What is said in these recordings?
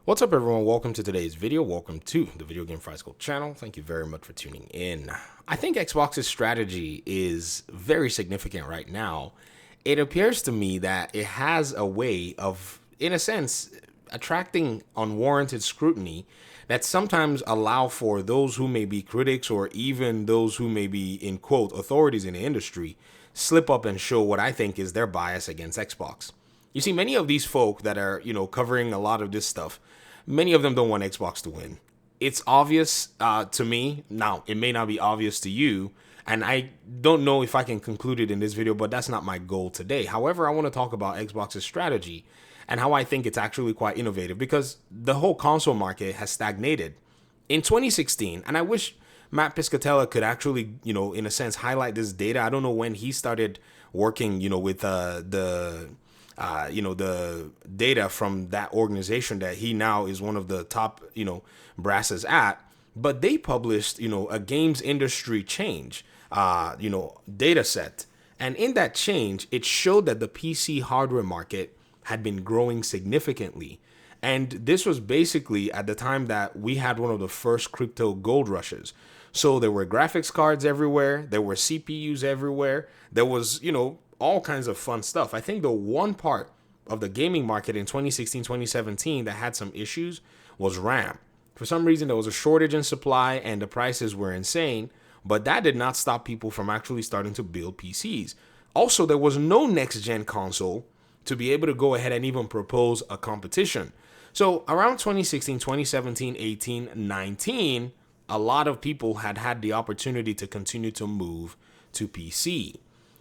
What's up, everyone? Welcome to today's video. Welcome to the Video Game Fry School channel. Thank you very much for tuning in. I think Xbox's strategy is very significant right now. It appears to me that it has a way of, in a sense, attracting unwarranted scrutiny that sometimes allow for those who may be critics or even those who may be, in quote, authorities in the industry, slip up and show what I think is their bias against Xbox. You see, many of these folk that are, covering a lot of this stuff, many of them don't want Xbox to win. It's obvious to me. Now, it may not be obvious to you, and I don't know if I can conclude it in this video, but that's not my goal today. However, I want to talk about Xbox's strategy and how I think it's actually quite innovative because the whole console market has stagnated. In 2016, and I wish Matt Piscatella could actually, in a sense, highlight this data. I don't know when he started working, with the data from that organization that he now is one of the top, brasses at. But they published, a games industry change, data set. And in that change, it showed that the PC hardware market had been growing significantly. And this was basically at the time that we had one of the first crypto gold rushes. So there were graphics cards everywhere. There were CPUs everywhere. There was, all kinds of fun stuff. I think the one part of the gaming market in 2016, 2017 that had some issues was RAM. For some reason, there was a shortage in supply and the prices were insane, but that did not stop people from actually starting to build PCs. Also, there was no next-gen console to be able to go ahead and even propose a competition. So around 2016, 2017, 18, 19, a lot of people had the opportunity to continue to move to PC.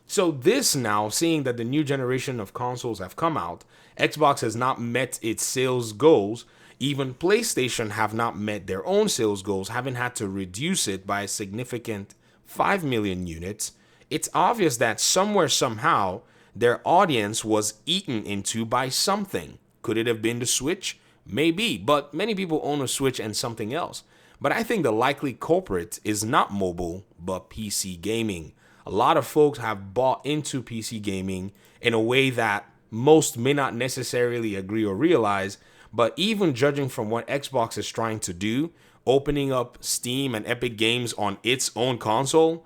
So this now, seeing that the new generation of consoles have come out, Xbox has not met its sales goals. Even PlayStation have not met their own sales goals, having had to reduce it by a significant 5 million units. It's obvious that somewhere, somehow, their audience was eaten into by something. Could it have been the Switch? Maybe, but many people own a Switch and something else. But I think the likely culprit is not mobile, but PC gaming. A lot of folks have bought into PC gaming in a way that most may not necessarily agree or realize, but even judging from what Xbox is trying to do, opening up Steam and Epic Games on its own console,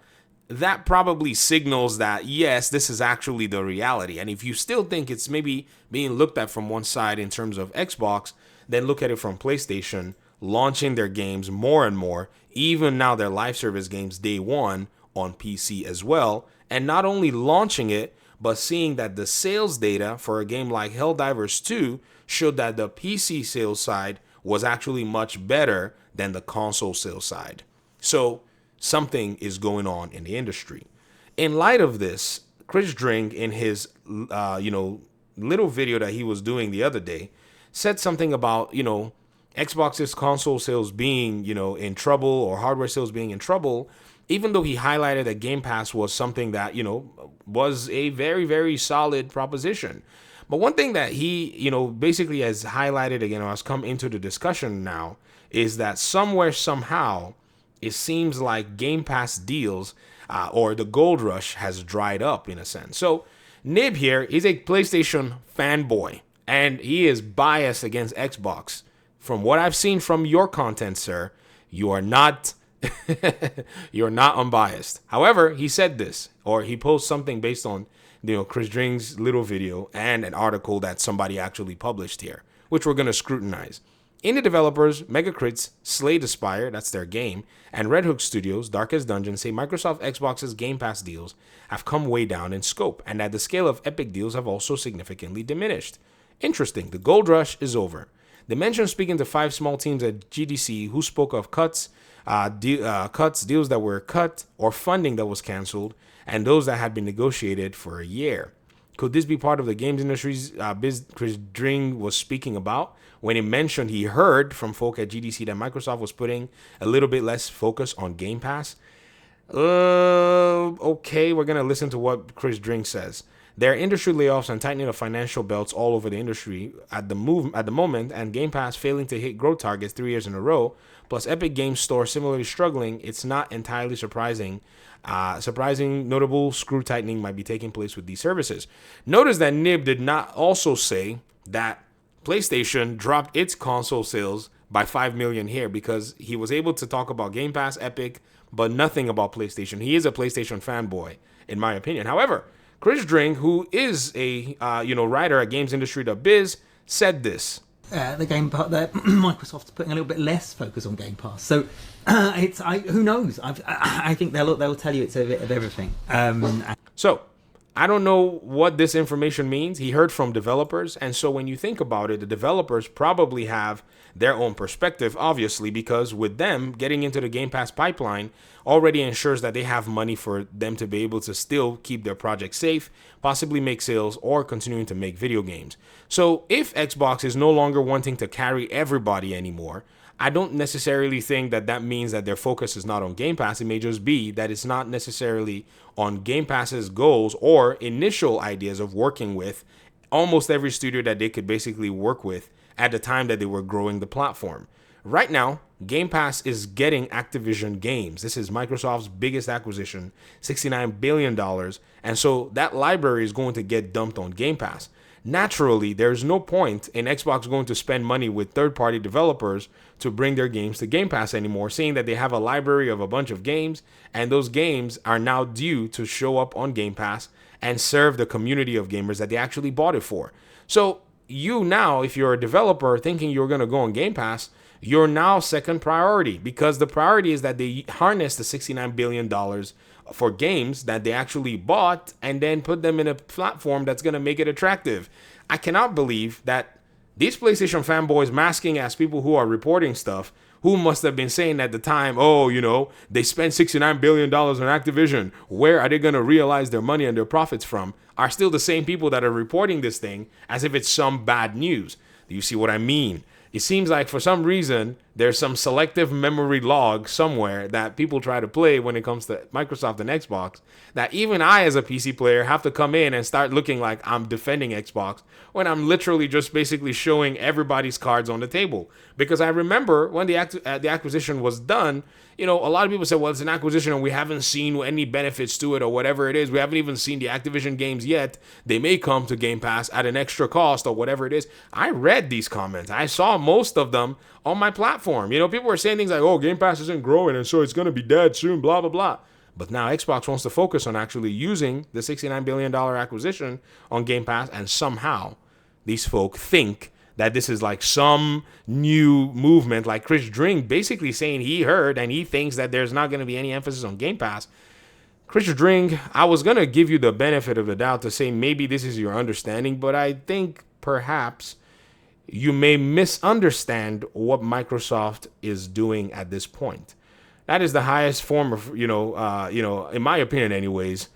that probably signals that, yes, this is actually the reality. And if you still think it's maybe being looked at from one side in terms of Xbox, then look at it from PlayStation, launching their games more and more, even now their live service games day one, on PC as well, and not only launching it, but seeing that the sales data for a game like Helldivers 2 showed that the PC sales side was actually much better than the console sales side. So something is going on in the industry. In light of this, Chris Dring, in his little video that he was doing the other day, said something about Xbox's console sales being in trouble or hardware sales being in trouble. Even though he highlighted that Game Pass was something that, was a very, very solid proposition. But one thing that he, basically has highlighted again, or has come into the discussion now, is that somewhere, somehow, it seems like Game Pass deals or the gold rush has dried up in a sense. So Nib here is a PlayStation fanboy, and he is biased against Xbox. From what I've seen from your content, sir, you are not you're not unbiased. However, he said this, or he posted something based on, Chris Dring's little video and an article that somebody actually published here, which we're going to scrutinize. Indie developers, Megacrits, Slay the Spire, that's their game, and Red Hook Studios, Darkest Dungeon, say Microsoft Xbox's Game Pass deals have come way down in scope, and that the scale of Epic deals have also significantly diminished. Interesting, the gold rush is over. They mentioned speaking to 5 small teams at GDC who spoke of cuts, deals that were cut, or funding that was canceled, and those that had been negotiated for a year. Could this be part of the games industry's Chris Dring was speaking about when he mentioned he heard from folk at GDC that Microsoft was putting a little bit less focus on Game Pass? Okay, we're going to listen to what Chris Dring says. There are industry layoffs and tightening of financial belts all over the industry at the moment, and Game Pass failing to hit growth targets 3 years in a row, plus Epic Games Store similarly struggling. It's not entirely surprising. Notable screw tightening might be taking place with these services. Notice that Nib did not also say that PlayStation dropped its console sales by 5 million here because he was able to talk about Game Pass, Epic, but nothing about PlayStation. He is a PlayStation fanboy, in my opinion. However, Chris Dring, who is a writer at GamesIndustry.biz, said this. The Game Pass, Microsoft's putting a little bit less focus on Game Pass. So who knows? I think they'll tell you it's a bit of everything. So I don't know what this information means. He heard from developers, and so when you think about it, the developers probably have their own perspective, obviously, because with them getting into the Game Pass pipeline already ensures that they have money for them to be able to still keep their project safe, possibly make sales, or continuing to make video games. So if Xbox is no longer wanting to carry everybody anymore, I don't necessarily think that that means that their focus is not on Game Pass. It may just be that it's not necessarily on Game Pass's goals or initial ideas of working with almost every studio that they could basically work with at the time that they were growing the platform. Right now, Game Pass is getting Activision games. This is Microsoft's biggest acquisition, $69 billion. And so that library is going to get dumped on Game Pass. Naturally, there's no point in Xbox going to spend money with third-party developers to bring their games to Game Pass anymore, seeing that they have a library of a bunch of games, and those games are now due to show up on Game Pass and serve the community of gamers that they actually bought it for. So you now, if you're a developer thinking you're going to go on Game Pass, you're now second priority, because the priority is that they harness the $69 billion for games that they actually bought and then put them in a platform that's going to make it attractive. I cannot believe that these PlayStation fanboys masking as people who are reporting stuff, who must have been saying at the time, they spent $69 billion on Activision. Where are they going to realize their money and their profits from? Are still the same people that are reporting this thing as if it's some bad news. Do you see what I mean? It seems like for some reason, there's some selective memory log somewhere that people try to play when it comes to Microsoft and Xbox, that even I as a PC player have to come in and start looking like I'm defending Xbox when I'm literally just basically showing everybody's cards on the table. Because I remember when the acquisition was done, a lot of people said, well, it's an acquisition and we haven't seen any benefits to it or whatever it is. We haven't even seen the Activision games yet. They may come to Game Pass at an extra cost or whatever it is. I read these comments. I saw most of them on my platform. People were saying things like, oh, Game Pass isn't growing and so it's going to be dead soon, blah, blah, blah. But now Xbox wants to focus on actually using the $69 billion acquisition on Game Pass, and somehow these folk think that this is like some new movement, like Chris Dring basically saying he heard and he thinks that there's not going to be any emphasis on Game Pass. Chris Dring, I was going to give you the benefit of the doubt to say maybe this is your understanding, but I think perhaps you may misunderstand what Microsoft is doing at this point. That is the highest form of, in my opinion anyways,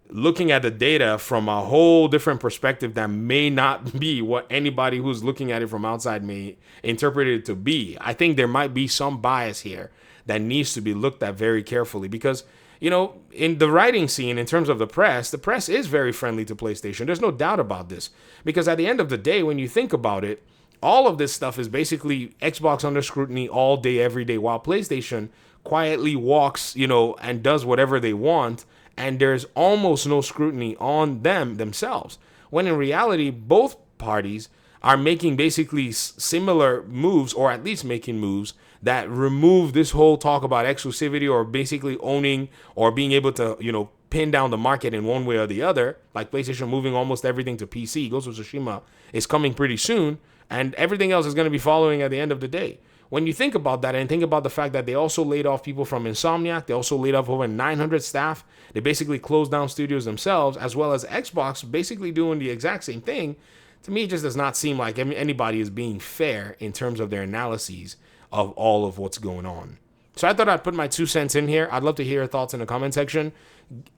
looking at the data from a whole different perspective that may not be what anybody who's looking at it from outside may interpret it to be. I think there might be some bias here that needs to be looked at very carefully because, in the writing scene, in terms of the press is very friendly to PlayStation. There's no doubt about this, because at the end of the day, when you think about it, all of this stuff is basically Xbox under scrutiny all day, every day, while PlayStation quietly walks, and does whatever they want, and there's almost no scrutiny on them themselves. When in reality, both parties are making basically similar moves, or at least making moves that remove this whole talk about exclusivity or basically owning or being able to, pin down the market in one way or the other, like PlayStation moving almost everything to PC. Ghost of Tsushima is coming pretty soon, and everything else is going to be following at the end of the day. When you think about that and think about the fact that they also laid off people from Insomniac, they also laid off over 900 staff, they basically closed down studios themselves, as well as Xbox basically doing the exact same thing, to me it just does not seem like anybody is being fair in terms of their analyses of all of what's going on. So I thought I'd put my 2 cents in here. I'd love to hear your thoughts in the comment section.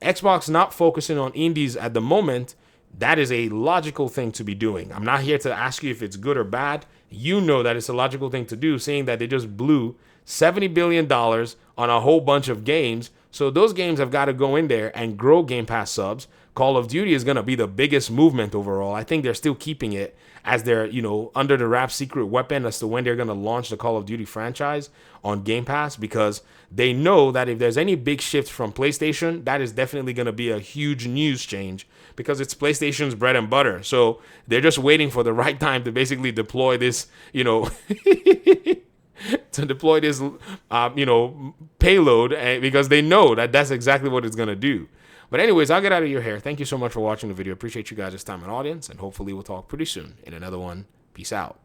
Xbox not focusing on indies at the moment, that is a logical thing to be doing. I'm not here to ask you if it's good or bad. You know that it's a logical thing to do, seeing that they just blew $70 billion on a whole bunch of games. So those games have got to go in there and grow Game Pass subs. Call of Duty is going to be the biggest movement overall. I think they're still keeping it as their, under the wrap secret weapon as to when they're going to launch the Call of Duty franchise on Game Pass, because they know that if there's any big shift from PlayStation, that is definitely going to be a huge news change, because it's PlayStation's bread and butter. So they're just waiting for the right time to basically deploy this, to deploy this, payload, because they know that that's exactly what it's going to do. But anyways, I'll get out of your hair. Thank you so much for watching the video. Appreciate you guys' time and audience, and hopefully we'll talk pretty soon in another one. Peace out.